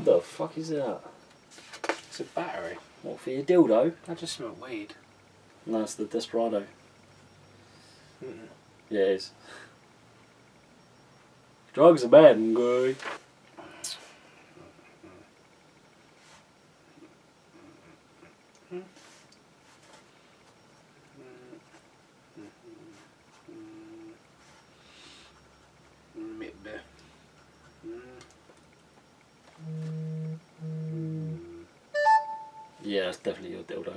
What the fuck is that? It's a battery. What, for your dildo? I just smell weed. No, it's the Desperado. Mm-mm. Yeah, it is. Drugs are bad, guy. Yeah, it's definitely your dildo.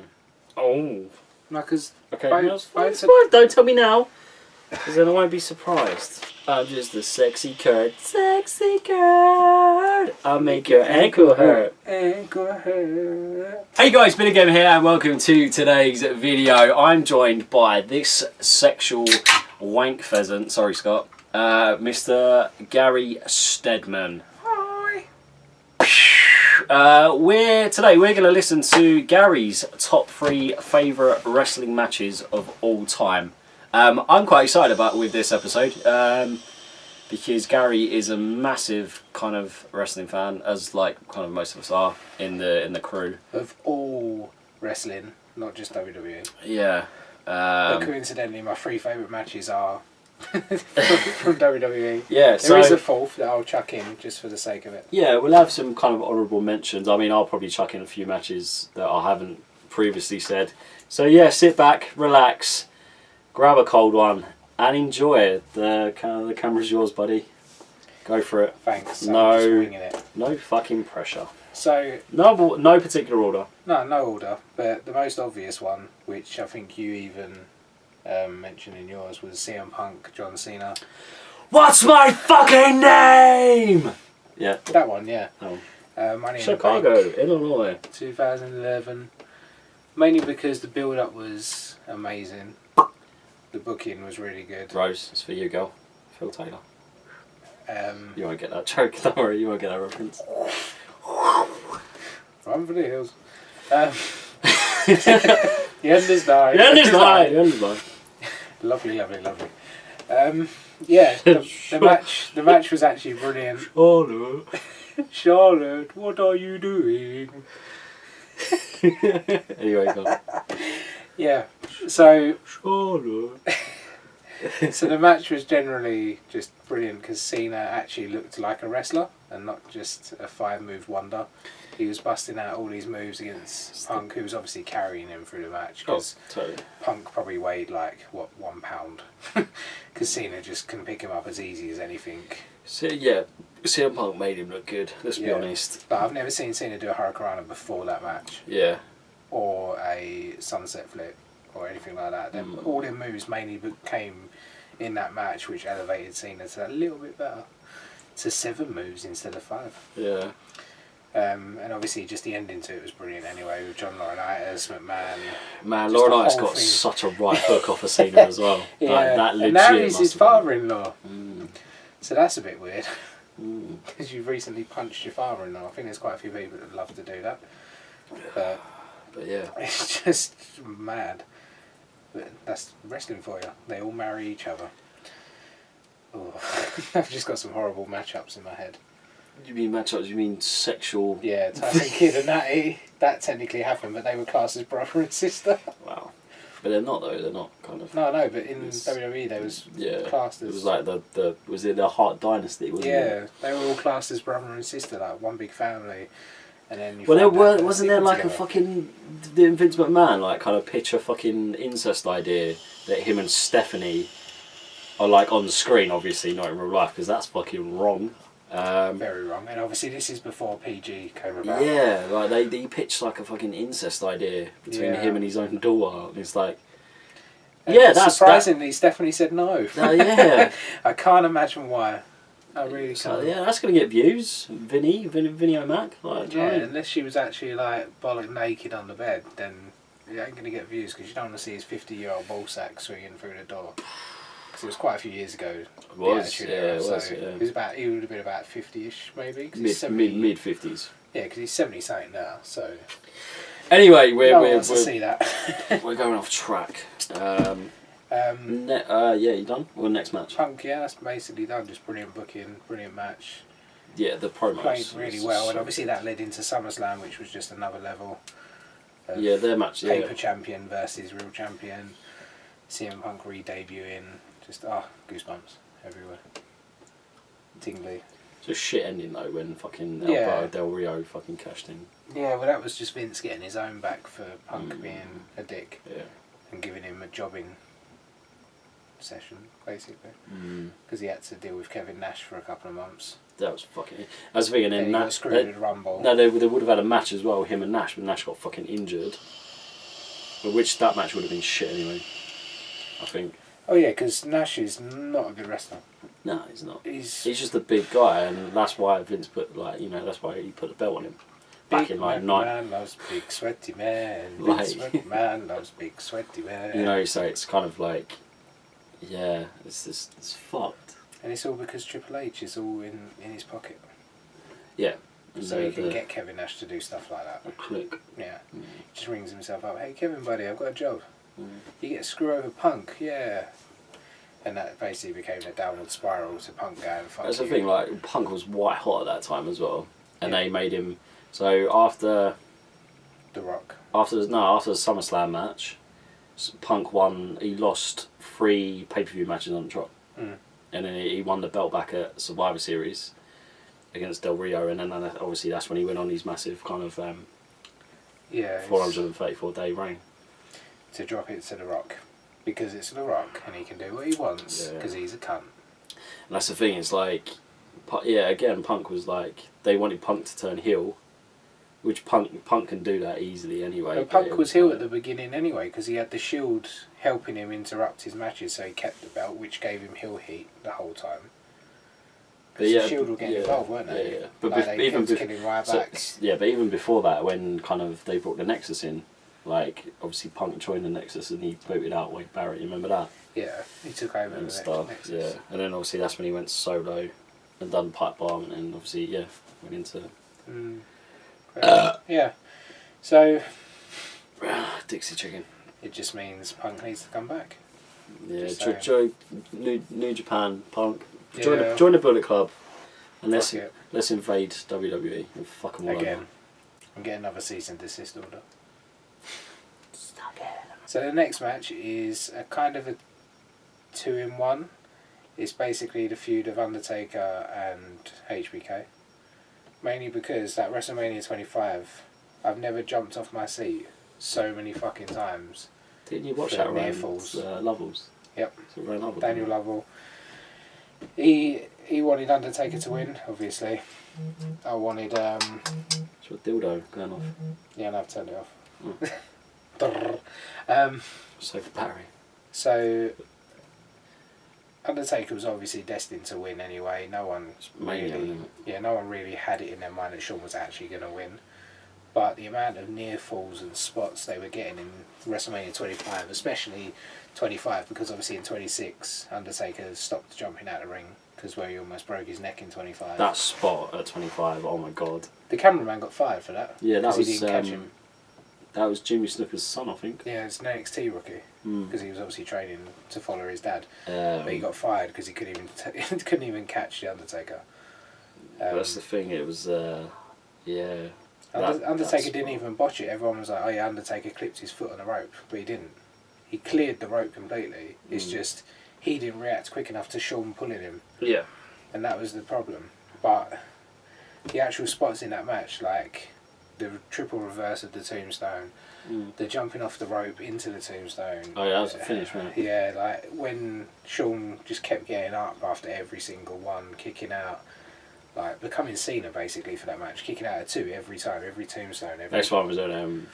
Oh. No, because Okay, don't tell me now, because then I won't be surprised. I'm just a sexy Kurt. Sexy Kurt. I'll make your ankle hurt. Ankle hurt. Hey guys, Billy Gamer here, and welcome to today's video. I'm joined by this sexual wank pheasant. Sorry, Scott. Mr. Gary STEADMAN. Today we're going to listen to Gary's top 3 favourite wrestling matches of all time. I'm quite excited with this episode because Gary is a massive kind of wrestling fan, as like kind of most of us are in the crew. Of all wrestling, not just WWE. Yeah. But coincidentally, my 3 favourite matches are from WWE. Yeah, there is a 4th that I'll chuck in just for the sake of it. Yeah, we'll have some kind of honourable mentions. I mean, I'll probably chuck in a few matches that I haven't previously said. So yeah, sit back, relax, grab a cold one, and enjoy it. The camera's yours, buddy. Go for it. Thanks. I'm just winging it. No fucking pressure. So no particular order. No order. But the most obvious one, which I think you even mentioned in yours, was CM Punk, John Cena. What's my fucking name? Yeah. That one, yeah. Money Chicago, Illinois. 2011. Mainly because the build-up was amazing. The booking was really good. Rose, it's for you, girl. Phil Taylor. You won't get that joke, don't worry, you won't get that reference. Run for the hills. The end is nigh. The end is nigh. The end is nigh. Lovely. Yeah, the match was actually brilliant. Charlotte, what are you doing? Anyway, go on. Yeah, so Charlotte. So the match was generally just brilliant because Cena actually looked like a wrestler and not just a 5-move wonder. He was busting out all these moves against Punk, who was obviously carrying him through the match because totally. Punk probably weighed like, what, 1 pound? Because Cena just couldn't pick him up as easy as anything. So, yeah, CM Punk made him look good, let's be honest. But I've never seen Cena do a Hurricanrana before that match. Yeah. Or a sunset flip or anything like that. All their moves mainly came in that match, which elevated Cena to a little bit better. To 7 moves instead of 5. Yeah. And obviously just the ending to it was brilliant anyway, with John Laurinaitis, McMahon. Man, Laurinaitis got such a right hook off of Cena as well. Yeah, that legit and now he's his father-in-law. So that's a bit weird. Because you've recently punched your father-in-law. I think there's quite a few people that would love to do that. But yeah. It's just mad. But that's wrestling for you. They all marry each other. Oh, I've just got some horrible matchups in my head. You mean matchups? You mean sexual? Yeah, Tyson Kidd and Natty. That technically happened, but they were classed as brother and sister. Wow. But they're not though. They're not kind of. No, but in WWE they was classed as. It was like was it the Hart Dynasty? Wasn't it? They were all classed as brother and sister, like one big family. And then wasn't there like a fucking didn't Vince McMahon like kind of pitch a fucking incest idea that him and Stephanie are like on the screen, obviously not in real life, because that's fucking wrong. Very wrong, and obviously this is before PG came about. Yeah, like they pitched like a fucking incest idea between him and his own daughter, and it's like, that's surprisingly Stephanie said no. Yeah, I can't imagine why. I really can't. Yeah, that's gonna get views. Vinny O'Mac. Like, unless she was actually like bollock naked on the bed, then it ain't gonna get views because you don't want to see his 50-year-old ballsack swinging through the door. It was quite a few years ago. It was. He would have been about 50-ish, maybe. Mid 50s. Yeah, because he's 70-something now. So. Anyway, we're see that. We're going off track. You done? Well, next match. Punk, yeah, that's basically done. Just brilliant booking, brilliant match. the promos played really well, so and obviously that led into SummerSlam, which was just another level. Of their match. Paper champion versus real champion. CM Punk re-debuting. Just goosebumps everywhere. Tingly. It's a shit ending though when fucking Del Rio fucking cashed in. Yeah, well that was just Vince getting his own back for Punk being a dick. Yeah. And giving him a jobbing session, basically. Because he had to deal with Kevin Nash for a couple of months. That was fucking... I was thinking... Then he got screwed with Rumble. No, they would have had a match as well, him and Nash, but Nash got fucking injured. But that match would have been shit anyway, I think. Oh yeah, because Nash is not a good wrestler. No, he's not. He's just a big guy, and that's why Vince put, that's why he put the belt on him. Back in man loves big sweaty man. Big sweaty man loves big sweaty man. So it's kind of like, it's fucked. And it's all because Triple H is all in his pocket. Yeah. So he can get Kevin Nash to do stuff like that. A click. Yeah. Just rings himself up. Hey Kevin, buddy, I've got a job. You get to screw over Punk, yeah. And that basically became a downward spiral to Punk going fuck That's you. the thing, like Punk was white hot at that time as well, and they made him. So after The Rock. After the SummerSlam match, Punk won. He lost 3 pay-per-view matches on the trot, and then he won the belt back at Survivor Series against Del Rio, and then obviously that's when he went on his massive kind of 434-day reign to drop it to The Rock, because it's The Rock and he can do what he wants because he's a cunt. And that's the thing. It's like, again, Punk was like they wanted Punk to turn heel. Which Punk can do that easily anyway. But Punk was heel at the beginning anyway, because he had the Shield helping him interrupt his matches, so he kept the belt, which gave him heel heat the whole time. Because the Shield were getting involved, weren't they? Yeah. But even killing Ryback. But even before that, when kind of they brought the Nexus in, like obviously Punk joined the Nexus and he booted out Wade Barrett. You remember that? Yeah, he took over and the stuff. Nexus. Yeah, and then obviously that's when he went solo and done pipe bomb, and then obviously went into. Yeah, so Dixie Chicken. It just means Punk needs to come back. Yeah, New Japan, Punk. Yeah. Join the Bullet Club, and let's invade WWE and fuck them all again, over. and get another cease and desist order. Stop it. So the next match is a kind of a 2-in-1. It's basically the feud of Undertaker and HBK. Mainly because that WrestleMania 25, I've never jumped off my seat so many fucking times. Didn't you watch that around Lovell's? Yep. Lovell, Daniel Lovell. He wanted Undertaker to win, obviously. I wanted... It's a dildo going off. Yeah, no, I've turned it off. So for Barry. So... Undertaker was obviously destined to win anyway. No one really had it in their mind that Shawn was actually going to win. But the amount of near falls and spots they were getting in WrestleMania 25, especially 25, because obviously in 26 Undertaker stopped jumping out of the ring because where he almost broke his neck in 25. That spot at 25, oh my god. The cameraman got fired for that. Yeah, that was he didn't catch him. That was Jimmy Snuka's son, I think. Yeah, it's an NXT rookie because he was obviously training to follow his dad, but he got fired because he couldn't even catch the Undertaker. That's the thing. It was Undertaker didn't even botch it. Everyone was like, "Oh yeah, Undertaker clipped his foot on the rope," but he didn't. He cleared the rope completely. It's just he didn't react quick enough to Shawn pulling him. Yeah, and that was the problem. But the actual spots in that match, like the triple reverse of the tombstone, the jumping off the rope into the tombstone. Oh yeah, that was the finish, man. Yeah, like when Shawn just kept getting up after every single one, kicking out, like becoming Cena basically for that match, kicking out at 2 every time, every tombstone. Next one was when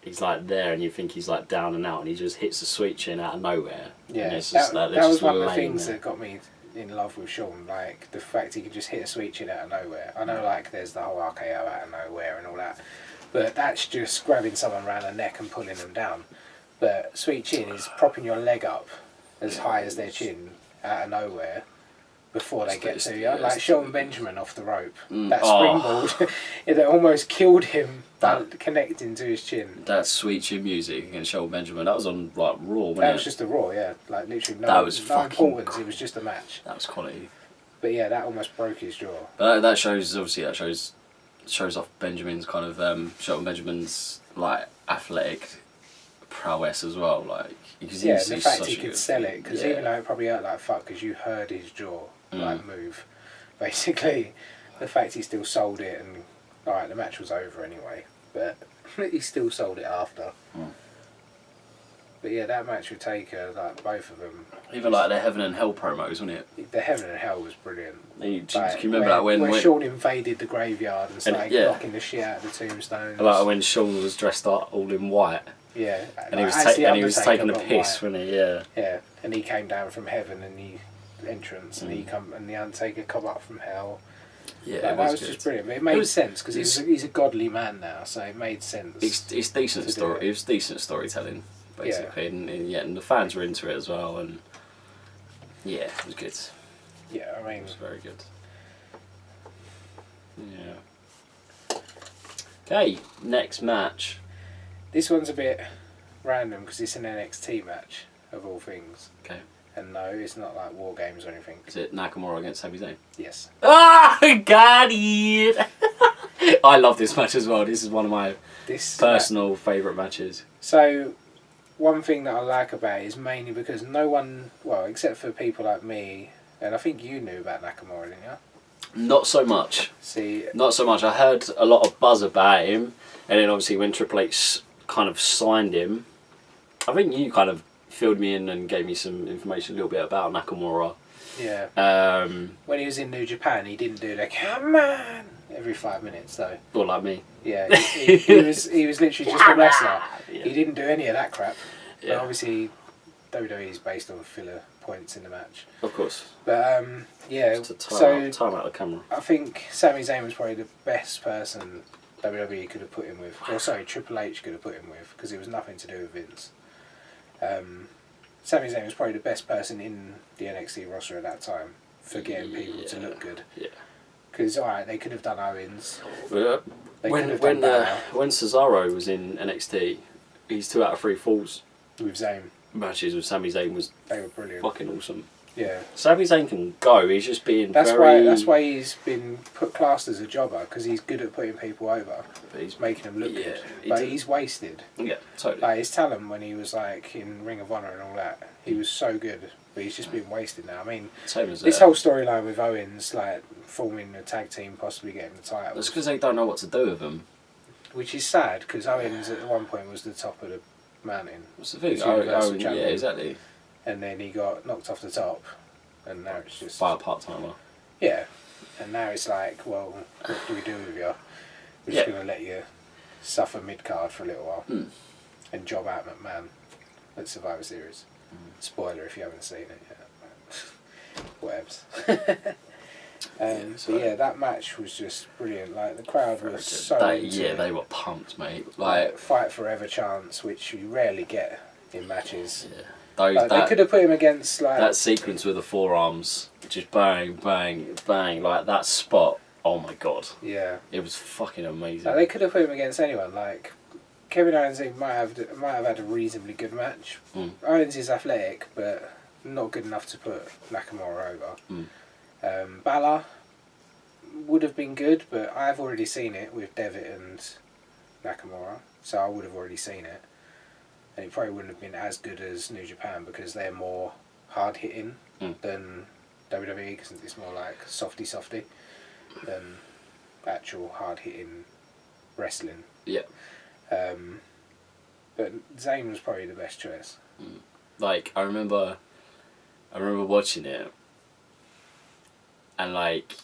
he's like there and you think he's like down and out and he just hits the sweet chin out of nowhere. Yeah, and it's just that was one of the things that got me in love with Shawn, like the fact he could just hit a sweet chin out of nowhere. I know like there's the whole RKO out of nowhere and all that, but that's just grabbing someone around the neck and pulling them down. But sweet chin is propping your leg up as high as their chin out of nowhere before they get to you. Like Shelton Benjamin off the rope, that springboard, it almost killed him by connecting to his chin. That sweet chin music against Shelton Benjamin, that was on like Raw, wasn't it? That was just a Raw, yeah. Like literally no importance, it was just a match. That was quality. But yeah, that almost broke his jaw. But that shows off Benjamin's kind of Shelton Benjamin's like athletic prowess as well. Like because Yeah, he's the fact such he a could good- sell it, because yeah. even though it probably hurt like fuck, because you heard his jaw like move, basically, the fact he still sold it, and alright, the match was over anyway, but he still sold it after. But yeah, that match with Taker, like both of them. Even like the Heaven and Hell promos, wasn't it? The Heaven and Hell was brilliant. Can Like, you remember that when Sean invaded the graveyard and started yeah. knocking the shit out of the tombstones? like when Sean was dressed up all in white Yeah, and he was as the and he was Undertaker, taking a but piss, white. wasn't he? Yeah. Yeah, and he came down from heaven and he entrance and the Undertaker come up from hell. Yeah, Like, it that was was good. just brilliant. But it made sense because he's a godly man now, so it made sense. It's decent to do story. it. It was decent storytelling, basically, and the fans were into it as well, and yeah, it was good. Yeah, I mean, It was very good. Yeah. Okay, next match. this one's a bit random because it's an NXT match of all things. Okay. And no, it's not like War Games or anything. Is it Nakamura against Sami Zayn? Yes. Ah, got it! I love this match as well. This is one of my personal favourite matches. So, one thing that I like about it is mainly because no one, well, except for people like me, and I think you knew about Nakamura, didn't you? Not so much. See, Not so much. I heard a lot of buzz about him, and then obviously when Triple H kind of signed him, I think you kind of filled me in and gave me some information a little bit about Nakamura. yeah. When he was in New Japan, he didn't do the "come on" every 5 minutes though. Or like me. Yeah, he was literally just a wrestler. Yeah. He didn't do any of that crap. Yeah. But obviously, WWE is based on filler points in the match. Of course. But yeah, Just to so time out the camera. I think Sami Zayn was probably the best person WWE could have put him with. Or sorry, Triple H could have put him with because it was nothing to do with Vince. Sami Zayn was probably the best person in the NXT roster at that time for getting people to look good. Yeah. Because alright, they could have done Owens. They When could have done Balor when Cesaro was in NXT, his 2 out of 3 falls with Zayn. matches with Sami Zayn was They were brilliant. fucking awesome. Yeah. Sami Zayn can go. He's just being That's very. why he's been classed as a jobber because he's good at putting people over, But he's making them look Yeah, good. he But did- he's wasted. Yeah, totally. Like his talent when he was like in Ring of Honor and all that, he was so good. But he's just been wasted now. I mean, Same as this whole storyline with Owens, like forming a tag team, possibly getting the title, That's because they don't know what to do with him. which is sad because Owens at one point was the top of the mountain, What's the thing? He's Universal Yeah, Champion. exactly. and then he got knocked off the top, and now it's just By a part timer. yeah, and now it's like, well, what do we do with you? We're just going to let you suffer mid card for a little while and job out McMahon at Survivor Series. Spoiler if you haven't seen it yet. Whatevs. But yeah, that match was just brilliant. Like the crowd was so into it. They were pumped, mate. Like Fight Forever chants, which you rarely get in matches. yeah. Those Like, they could have put him against like that sequence with the forearms, just bang, bang, bang, like that spot. Oh my god, yeah. it was fucking amazing. Like, they could have put him against anyone. Like Kevin Owens might have had a reasonably good match. Owens is athletic, but not good enough to put Nakamura over. Balor would have been good, but I've already seen it with Devitt and Nakamura, so I would have already seen it. And it probably wouldn't have been as good as New Japan because they're more hard hitting than WWE because it's more like softy than actual hard hitting wrestling. Yeah. But Zayn was probably the best choice. Like I remember watching it, and like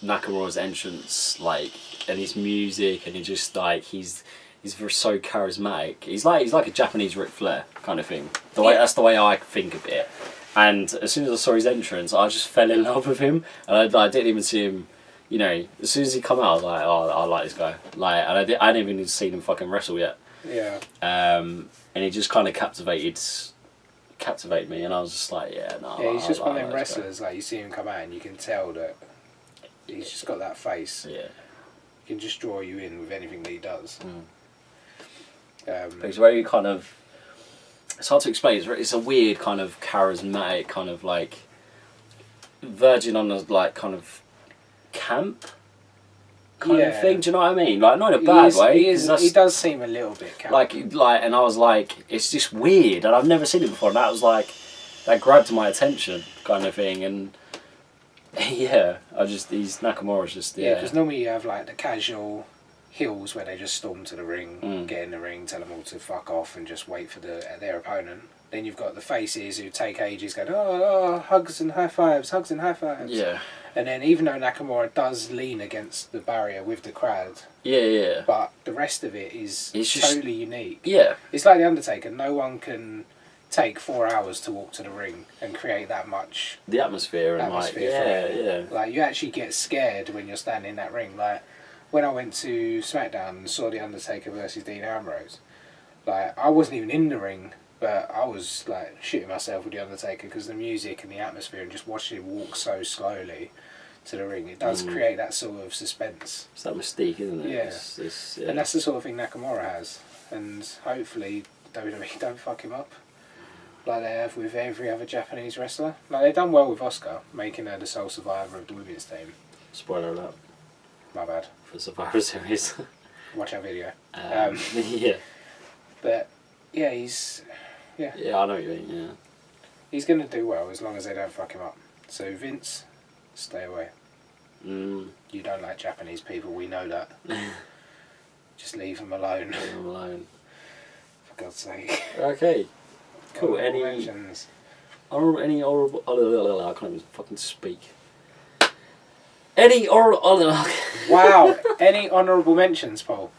Nakamura's entrance, like, and his music, and he just like he's so charismatic. He's like a Japanese Ric Flair kind of thing. That's the way I think of it. And as soon as I saw his entrance, I just fell in love with him. And I didn't even see him. You know, as soon as he come out, I was like, oh, I like this guy. Like, and I hadn't even seen him fucking wrestle yet. Yeah. And he just kind of captivated me, and I was just like, yeah, no. Yeah, he's just one of them this guy. wrestlers. Like you see him come out, and you can tell that he's just got that face. Yeah. He can just draw you in with anything that he does. But it's very kind of. It's hard to explain. It's a weird kind of charismatic kind of like. verging on a like kind of camp kind of thing. Do you know what I mean? Like not in a bad way. He does seem a little bit camp. Like, and I was like, it's just weird, and I've never seen it before, and that was like, that grabbed my attention, kind of thing, and yeah, these Nakamura's just because normally you have like the casual heels where they just storm to the ring, get in the ring, tell them all to fuck off, and just wait for their opponent. Then you've got the faces who take ages, going hugs and high fives, hugs and high fives. Yeah. And then even though Nakamura does lean against the barrier with the crowd, yeah, but the rest of it is totally unique. Yeah. It's like the Undertaker. No one can take 4 hours to walk to the ring and create that much the atmosphere and like you actually get scared when you're standing in that ring. Like when I went to SmackDown and saw the Undertaker versus Dean Ambrose, like I wasn't even in the ring, but I was like shitting myself with the Undertaker because the music and the atmosphere and just watching him walk so slowly to the ring, it does create that sort of suspense. It's that mystique, isn't it? Yeah. And that's the sort of thing Nakamura has, and hopefully WWE don't fuck him up like they have with every other Japanese wrestler. Like they've done well with Asuka, making her the sole survivor of the women's team. Spoiler alert. My bad. For Survivor Series. Watch our video. Yeah. But yeah, he's Yeah, I know what you mean. Yeah. He's gonna do well as long as they don't fuck him up. So Vince, stay away. You don't like Japanese people, we know that. Just leave them alone. Leave them alone. For God's sake. Okay. Cool. Any mentions? honourable? I can't even fucking speak. Any honourable? Wow. Any honourable mentions, Paul?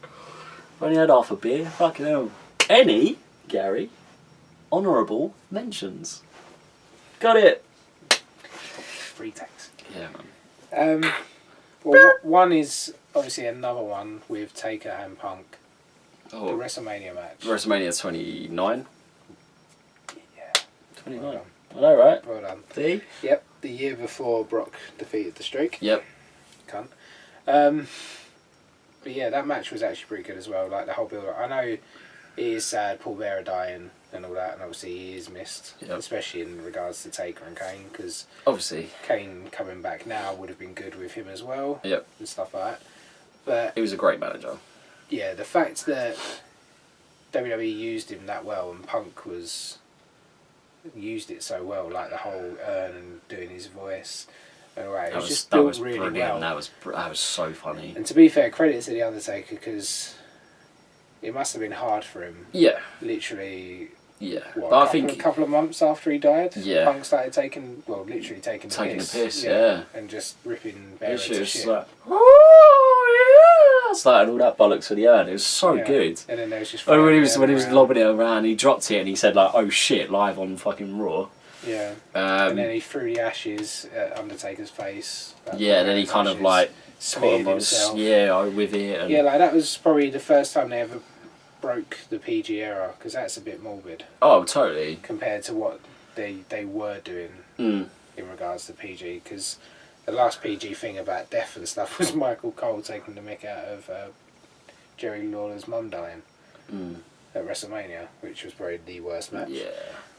I've only had half a beer. Fucking hell. Any, Gary, honourable mentions? Got it. Free text. Yeah, man. Well, one is obviously another one with Taker and Punk. The WrestleMania match. WrestleMania 29? Yeah. 29. Well done. I know, right? Well done. See? Yep. The year before Brock defeated the Streak. Yep. Cunt. But yeah, that match was actually pretty good as well. Like the whole build up. I know it is sad, Paul Bearer dying and all that, and obviously he is missed, especially in regards to Taker and Kane, because obviously Kane coming back now would have been good with him as well. Yep. And stuff like that. But he was a great manager. Yeah, the fact that WWE used him that well and Punk used it so well, like the whole urn and doing his voice. It was just built really brilliant. well. That was so funny. And to be fair, credit to the Undertaker, because it must have been hard for him. Yeah. Literally. Yeah. What, but I think a couple of months after he died, yeah, Punk started taking the piss. Yeah. And just ripping Bearer to shit. Like, oh yeah, started all that bollocks for the urn. It was so good. And then there was just when he was lobbing it around, he dropped it and he said like, "Oh shit!" live on fucking Raw. Yeah. And then he threw the ashes at Undertaker's face. Yeah, and then he kind of like smeared himself. With it. And yeah, like that was probably the first time they ever broke the PG era, because that's a bit morbid. Oh, totally. Compared to what they were doing in regards to PG, because the last PG thing about death and stuff was Michael Cole taking the mick out of Jerry Lawler's mum dying at WrestleMania, which was probably the worst match. Yeah.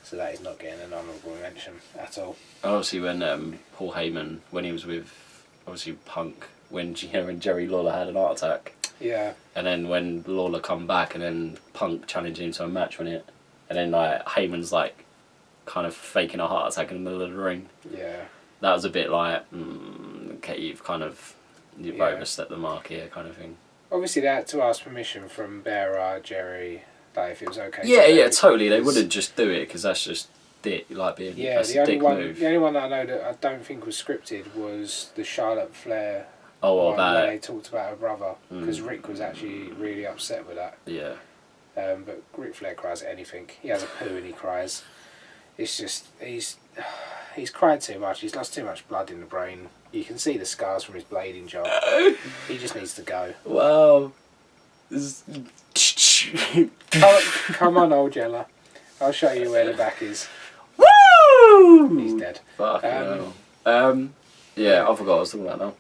So that is not getting an honourable mention at all. And obviously when Paul Heyman, when he was with obviously Punk, when Jerry Lawler had an heart attack. Yeah. And then when Lawler come back and then Punk challenged him to a match, and then like Heyman's like kind of faking a heart attack in the middle of the ring. Yeah. That was a bit like, okay, you've overstepped the mark here, kind of thing. Obviously they had to ask permission from Bearer, Jerry, like if it was okay. Yeah, totally. They wouldn't just do it because that's just dick, like being that's a dick move. The only one that I know that I don't think was scripted was the Charlotte Flair. Oh, where they talked about her brother, because Rick was actually really upset with that. Yeah. But Ric Flair cries at anything. He has a poo and he cries. It's just he's cried too much. He's lost too much blood in the brain. You can see the scars from his blading job. He just needs to go. Wow. Come on, old Jella. I'll show you where the back is. Woo! He's dead. Fuck yeah, I forgot what I was talking about now.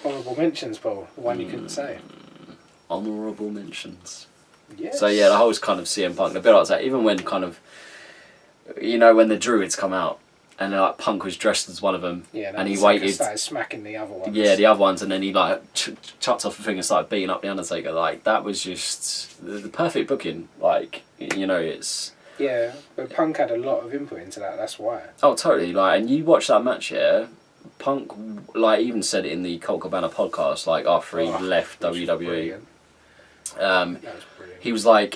Honourable mentions, Paul. The one you couldn't say. Honourable mentions. Yes. So yeah, the whole kind of CM Punk, a bit like that. Even when kind of, when the Druids come out and then, like Punk was dressed as one of them, Yeah, and he waited. Started smacking the other ones. Yeah, the other ones, and then he like chucked off the thing and started beating up the Undertaker. Like that was just the perfect booking. Like it's. Yeah, but Punk had a lot of input into that. That's why. Oh, totally. Like, and you watch that match, yeah. Punk, like, even said it in the Colt Cabana podcast, like after he left WWE. That was brilliant. He was like,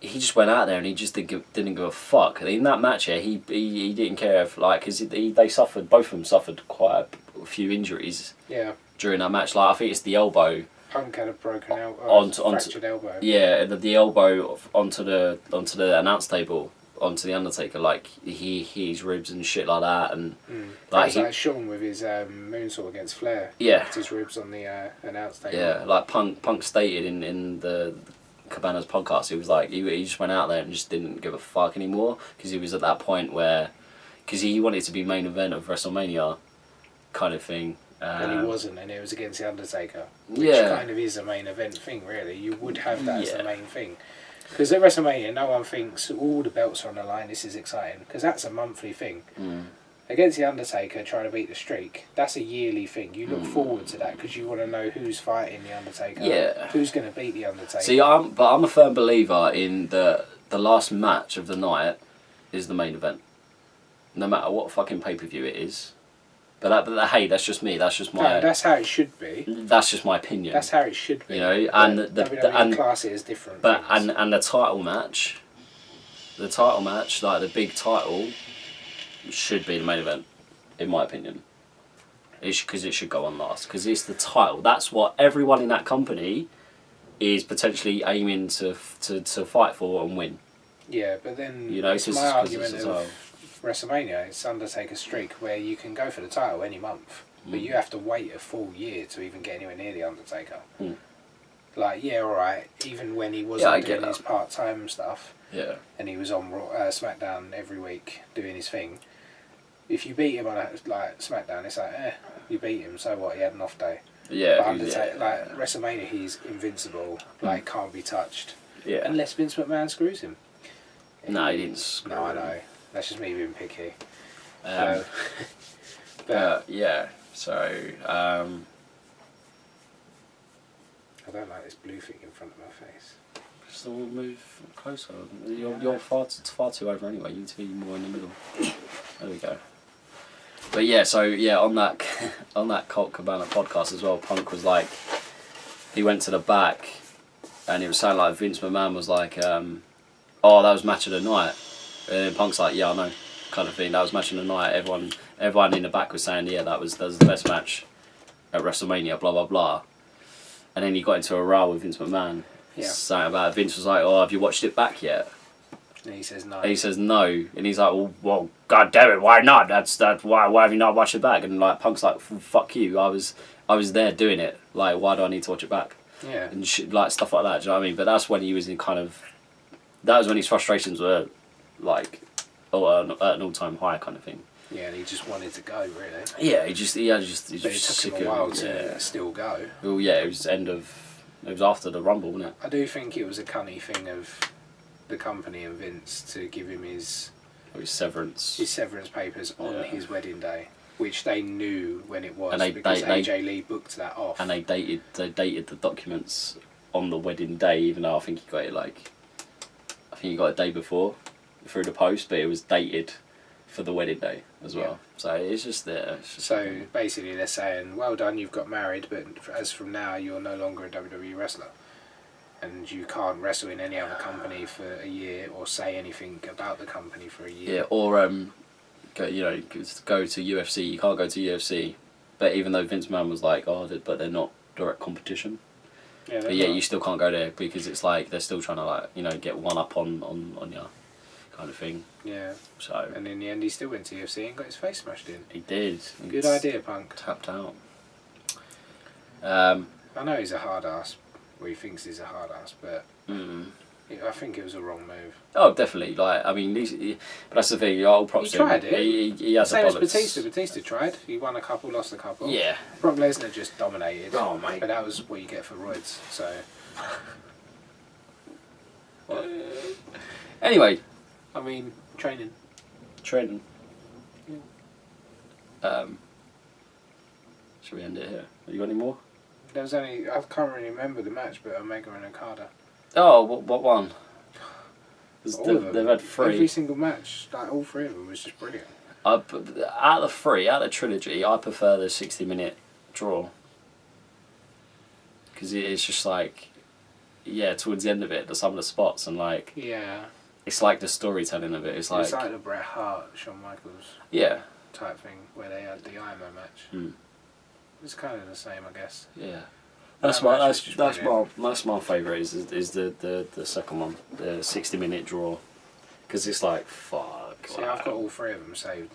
he just went out there and he just didn't give a fuck. In that match, yeah, he didn't care if like, because they suffered, both of them suffered quite a few injuries. Yeah. During that match, like I think it's the elbow. Punk had a broken elbow, fractured elbow. Yeah, the elbow onto the announce table. Onto the Undertaker, like his ribs and shit like that, and like Shawn with his moonsault against Flair. Yeah, his ribs on the announce table. Yeah, like Punk stated in the Cabana's podcast, he was like he just went out there and just didn't give a fuck anymore because he was at that point where because he wanted to be main event of WrestleMania, kind of thing. And he wasn't, and it was against the Undertaker, which kind of is a main event thing. Really, you would have that as the main thing. Because at WrestleMania, no one thinks all the belts are on the line. This is exciting because that's a monthly thing. Against the Undertaker, trying to beat the streak, that's a yearly thing. You look forward to that because you want to know who's fighting the Undertaker. Yeah. Who's going to beat the Undertaker? See, I'm a firm believer in the last match of the night is the main event, no matter what fucking pay-per-view it is. But hey, that's just me. That's just my. No, that's how it should be. That's just my opinion. That's how it should be. You know, and the class is different. But and the title match, like the big title, should be the main event, in my opinion. Because it should go on last. Because it's the title. That's what everyone in that company is potentially aiming to fight for and win. Yeah, but then it's my argument of WrestleMania, it's Undertaker's streak where you can go for the title any month, but you have to wait a full year to even get anywhere near the Undertaker. Like, yeah, alright, even when he wasn't doing his part-time stuff, and he was on SmackDown every week doing his thing, if you beat him on like SmackDown, it's like, you beat him, so what, he had an off day. Yeah, but Undertaker, like WrestleMania, he's invincible, like can't be touched. Yeah. Unless Vince McMahon screws him. No, he didn't screw him. No, I know. That's just me being picky. Yeah, so I don't like this blue thing in front of my face. Just move closer. You're far too over anyway. You need to be more in the middle. There we go. But yeah, so on that Colt Cabana podcast as well, Punk was like, he went to the back, and it was saying like Vince McMahon was like, oh, that was match of the night. And then Punk's like, yeah, I know, kind of thing. That was match of the night. Everyone in the back was saying, yeah, that was the best match at WrestleMania, blah, blah, blah. And then he got into a row with Vince McMahon. Saying about it. Vince was like, oh, have you watched it back yet? And he says no. And he says no. And he's like, well, god damn it, why not? Why have you not watched it back? And like Punk's like, fuck you, I was there doing it. Like, why do I need to watch it back? Yeah. And like stuff like that, do you know what I mean? But that's when he was in that was when his frustrations were like at an all-time high kind of thing. Yeah, and he just wanted to go, really. Yeah, he just but it took him a while to still go. Well, yeah, it was after the Rumble, wasn't it? I do think it was a cunning thing of the company and Vince to give him his severance papers on his wedding day, which they knew when it was, and because AJ Lee booked that off. And they dated the documents on the wedding day, even though I think he got it a day before through the post, but it was dated for the wedding day as well. So it's just there. So basically they're saying, well done, you've got married, but as from now you're no longer a WWE wrestler. And you can't wrestle in any other company for a year or say anything about the company for a year. Yeah, or go to UFC. You can't go to UFC. But even though Vince McMahon was like, oh, but they're not direct competition. Yeah, but you still can't go there because it's like they're still trying to get one up on you, kind of thing. Yeah. So. And in the end, he still went to UFC and got his face smashed in. He did. Good idea, Punk. Tapped out. I know he's a hard ass. Well, he thinks he's a hard ass, but I think it was a wrong move. Oh, definitely. Like, I mean, but that's the thing. All props to him. He tried it. He has same a as Batista. Batista tried. He won a couple, lost a couple. Yeah. Brock Lesnar just dominated. Oh, mate. But that was what you get for roids. So. What? Anyway. I mean, training. Should we end it here? Have you got any more? There was only, I can't really remember the match, but Omega and Okada. Oh, what one? They've had 3. Every single match, like all 3 of them, was just brilliant. Out of the 3, out of the trilogy, I prefer the 60-minute draw. Because it's just like, yeah, towards the end of it, some of the spots and like, Yeah. it's like the storytelling of it. It's like the Bret Hart, Shawn Michaels yeah, type thing where they had the Iron Man match. Mm. It's kind of the same, I guess. yeah. That That's match was that's my favourite is the second one, the 60-minute draw, because it's like fuck. See, I've got all 3 of them saved,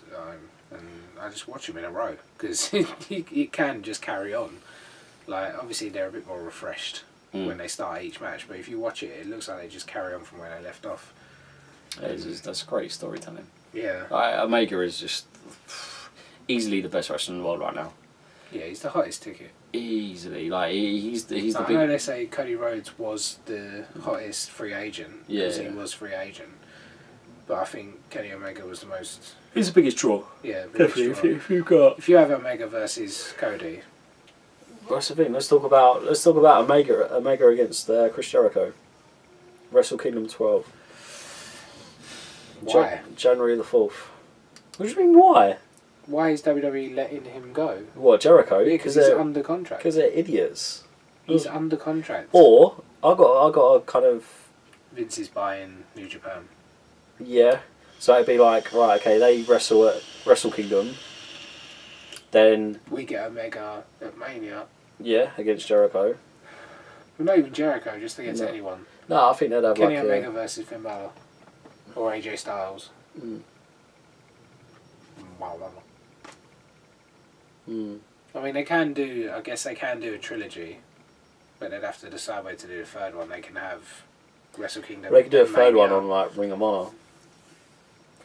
and I just watch them in a row because you can just carry on. Like obviously they're a bit more refreshed when they start each match, but if you watch it, it looks like they just carry on from where they left off. That's great storytelling. Yeah. Omega is just easily the best wrestler in the world right now. Yeah, he's the hottest ticket. Easily, like he's the I big. know they say Cody Rhodes was the hottest free agent because he was free agent, but I think Kenny Omega was the most. He's the biggest draw. Yeah, Definitely. biggest draw. If you got. Have Omega versus Cody. That's the thing. Let's talk about Omega against Chris Jericho. Wrestle Kingdom 12. Why? January the 4th. What do you mean? Why? Why is WWE letting him go? What, Jericho? Because he's under contract. Because they're idiots. He's under contract. Or I got a kind of Vince is buying New Japan. yeah. So it'd be like, right, okay, they wrestle at Wrestle Kingdom. Then We get Omega at Mania. yeah, against Jericho. Well, not even Jericho, just against anyone. No, I think they'd have Kenny like Omega versus Finn Balor. Or AJ Styles. Wow. I mean, I guess they can do a trilogy, but they'd have to decide where to do the third one. They can have Wrestle Kingdom. They could do a third one Mania. on like Ring of Honor.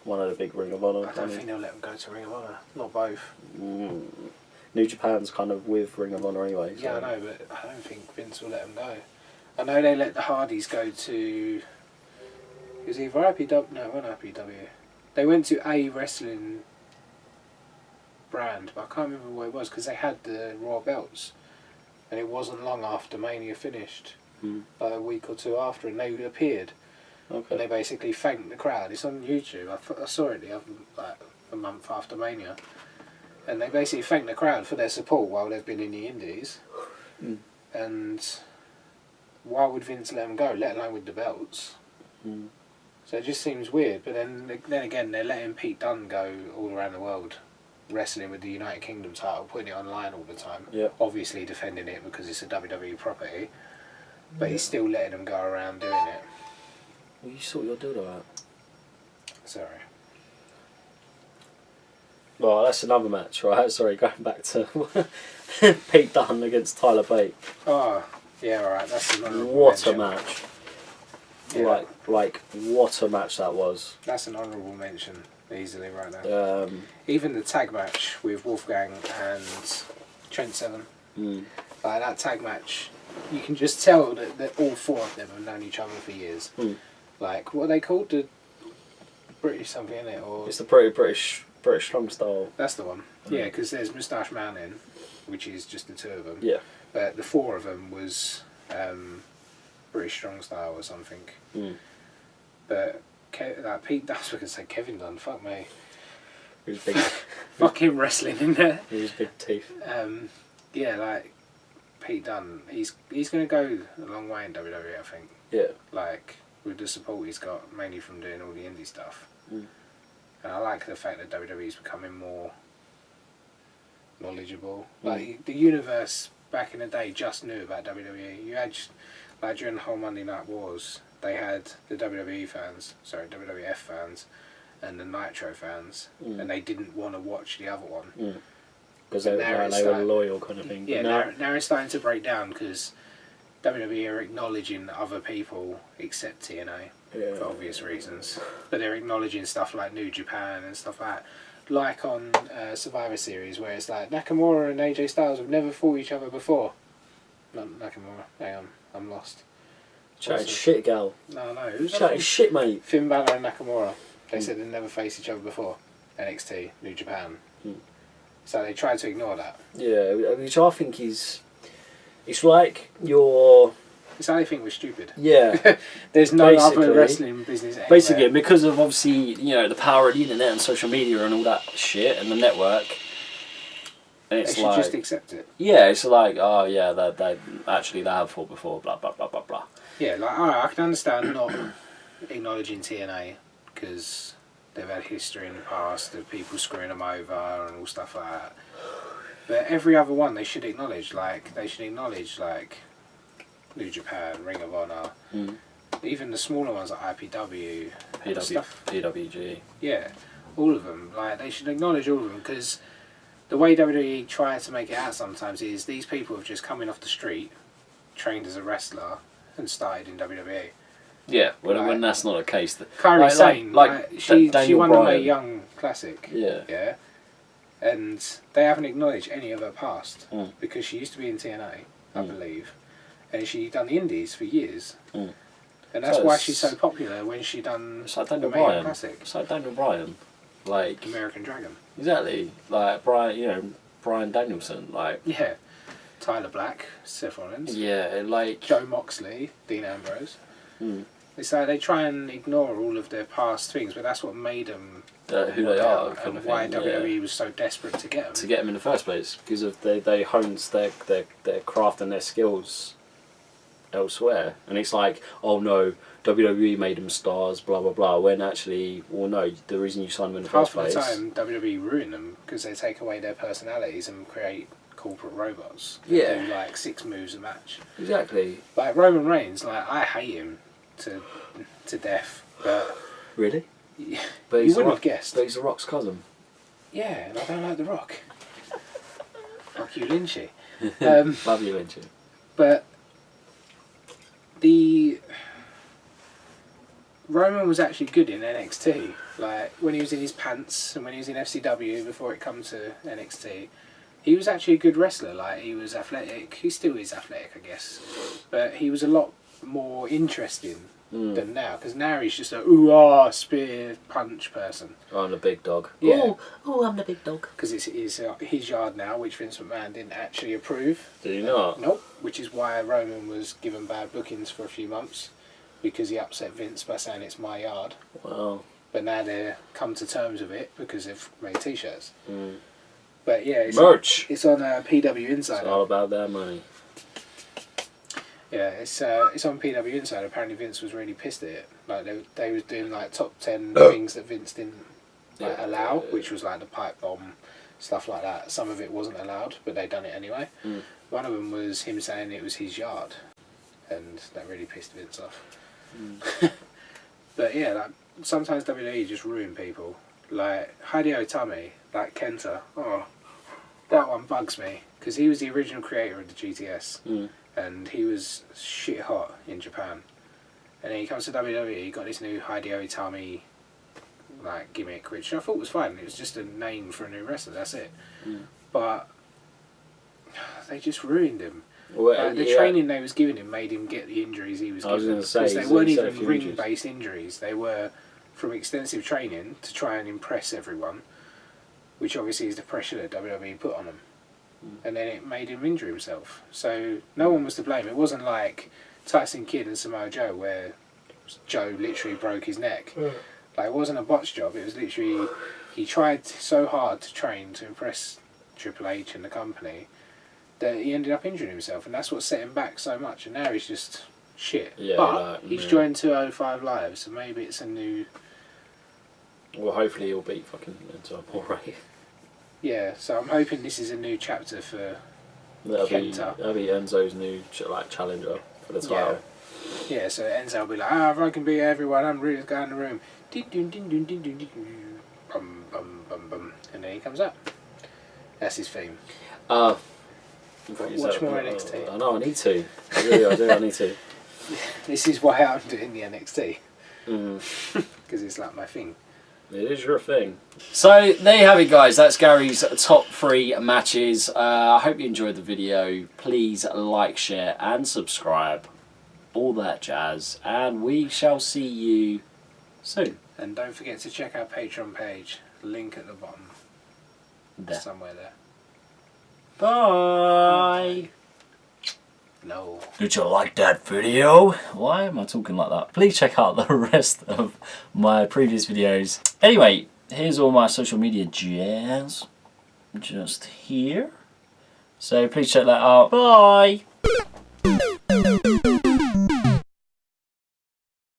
One of the big Ring of Honor. I don't think they'll let them go to Ring of Honor. Not both. New Japan's kind of with Ring of Honor anyway. So. Yeah, I know, but I don't think Vince will let them go. I know they let the Hardys go to. It was either IPW. No, it wasn't IPW. They went to a wrestling brand, but I can't remember what it was because they had the Raw belts, and it wasn't long after Mania finished, like a week or 2 after, and they appeared. Okay. And they basically thanked the crowd. It's on YouTube. I saw it like a month after Mania, and they basically thanked the crowd for their support while they've been in the Indies. And why would Vince let them go, let alone with the belts? So it just seems weird. But then again, they're letting Pete Dunne go all around the world, wrestling with the United Kingdom title, putting it online all the time. Yeah. Obviously defending it because it's a WWE property, but he's still letting them go around doing it. Well, you sort your dildo out. Sorry. Well, that's another match, right? Sorry, going back to Pete Dunne against Tyler Bate. Oh, yeah, alright, that's another What mention. a match. Yeah. Like, what a match that was. That's an honourable mention, easily, right now. Even the tag match with Wolfgang and Trent Seven. Like, that tag match, you can just tell that all 4 of them have known each other for years. Like, what are they called? The British something, isn't it? Or It's the British strong style. that's the one. Yeah, because there's Moustache Mountain, which is just the 2 of them. Yeah. But the 4 of them was British strong style or something. But like Pete Dunne, I was going to say Kevin Dunne, fuck me. His big, Fuck him wrestling in there. his big teeth. Yeah, like Pete Dunne, he's going to go a long way in WWE, I think. Yeah. Like, with the support he's got, mainly from doing all the indie stuff. And I like the fact that WWE's becoming more knowledgeable. Like, the universe back in the day just knew about WWE. You had, like, during the whole Monday Night Wars, they had the WWF fans, and the Nitro fans, and they didn't want to watch the other one. Because they were loyal kind of thing. Yeah, now it's starting to break down because WWE are acknowledging other people except TNA for obvious reasons. But they're acknowledging stuff like New Japan and stuff like that. Like on Survivor Series, where it's like Nakamura and AJ Styles have never fought each other before. Not Nakamura, hang on, I'm lost. Chatting shit, gal. No, who's Chatting shit, mate. Finn Balor and Nakamura. They said they'd never faced each other before. NXT, New Japan. So they try to ignore that. Yeah, which I think is... It's like you're... It's how they think we're stupid. Yeah. There's no other wrestling business anywhere. Basically, because of obviously, you know, the power of the internet and social media and all that shit and the network, and it's they should like... just accept it. Yeah, it's like, oh yeah, they have fought before, blah, blah, blah, blah, blah. Yeah, like, alright, I can understand not acknowledging TNA, because they've had history in the past of people screwing them over and all stuff like that. But every other one they should acknowledge, like New Japan, Ring of Honor, even the smaller ones like IPW, PWG. Yeah, all of them. Like they should acknowledge all of them, because the way WWE try to make it out sometimes is these people have just come in off the street, trained as a wrestler, and started in WWE. Yeah, when that's not the case. Kairi Sane, she won the Mae Young Classic. Yeah. Yeah. And they haven't acknowledged any of her past, because she used to be in TNA, I believe, and she done the Indies for years, and that's why she's so popular when she done the Mae Young Classic. It's like Daniel Bryan, like American Dragon. Exactly, like Bryan Danielson, like yeah, Tyler Black, Seth Rollins. Yeah, like Joe Moxley, Dean Ambrose. It's like they try and ignore all of their past things, but that's what made them who they are, and why WWE was so desperate to get them. To get them in the first place, because of they honed their craft and their skills elsewhere, and it's like, oh no, WWE made them stars, blah blah blah. When actually, well no, the reason you signed them in the first place. Half of the time, WWE ruin them because they take away their personalities and create corporate robots. That do like 6 moves a match. Exactly. Like Roman Reigns, like I hate him to death, but really. Yeah, but you wouldn't have guessed. But he's The Rock's cousin. Yeah, and I don't like The Rock. Fuck you, Lynchy. Love you, Lynchy. But the Roman was actually good in NXT. Like when he was in his pants and when he was in FCW before it come to NXT, he was actually a good wrestler. Like he was athletic. He still is athletic, I guess. But he was a lot more interesting than now, because now he's just a ooh-ah spear punch person. Oh, I'm the big dog. Yeah. Oh, I'm the big dog. Because it's his yard now, which Vince McMahon didn't actually approve. Did he not? Nope. Which is why Roman was given bad bookings for a few months, because he upset Vince by saying it's my yard. Wow. But now they've come to terms with it because they've made t-shirts. But yeah, it's merch. It's on PW Insider. It's all about that money. Yeah, it's on PW Insider. Apparently Vince was really pissed at it. Like they was doing like top 10 things that Vince didn't allow, which was like the pipe bomb, stuff like that. Some of it wasn't allowed, but they done it anyway. One of them was him saying it was his yard, and that really pissed Vince off. But yeah, like sometimes WWE just ruin people. Like Hideo Itami, like Kenta. Oh, that one bugs me because he was the original creator of the GTS. And he was shit hot in Japan, and then he comes to WWE. He got this new Hideo Itami like gimmick, which I thought was fine. It was just a name for a new wrestler. That's it. But they just ruined him. Well, the training they was giving him made him get the injuries he was given, because they weren't even ring-based injuries. They were from extensive training to try and impress everyone, which obviously is the pressure that WWE put on him. And then it made him injure himself. So no one was to blame. It wasn't like Tyson Kidd and Samoa Joe, where Joe literally broke his neck. Like it wasn't a botch job. It was literally he tried so hard to train to impress Triple H and the company that he ended up injuring himself, and that's what set him back so much. And now he's just shit. Yeah, but he's joined 205 Live, so maybe it's a new. Well, hopefully he'll beat fucking Enzo Amore. Yeah, so I'm hoping this is a new chapter for Kenta. That'll be Enzo's new challenger for the title. Yeah, so Enzo will be like, if I can beat everyone, I'm really going in the room. Bum, bum, bum, bum. And then he comes up. That's his theme. Watch more NXT. I know, I need to. I really do, I need to. This is why I'm doing the NXT. Because it's like my thing. It is your thing. So there you have it, guys. That's Gary's top 3 matches. I hope you enjoyed the video. Please like, share and subscribe. All that jazz. And we shall see you soon. And don't forget to check our Patreon page. Link at the bottom. There. Somewhere there. Bye. No. Did you like that video? Why am I talking like that? Please check out the rest of my previous videos. Anyway, here's all my social media jazz. Just here. So please check that out. Bye.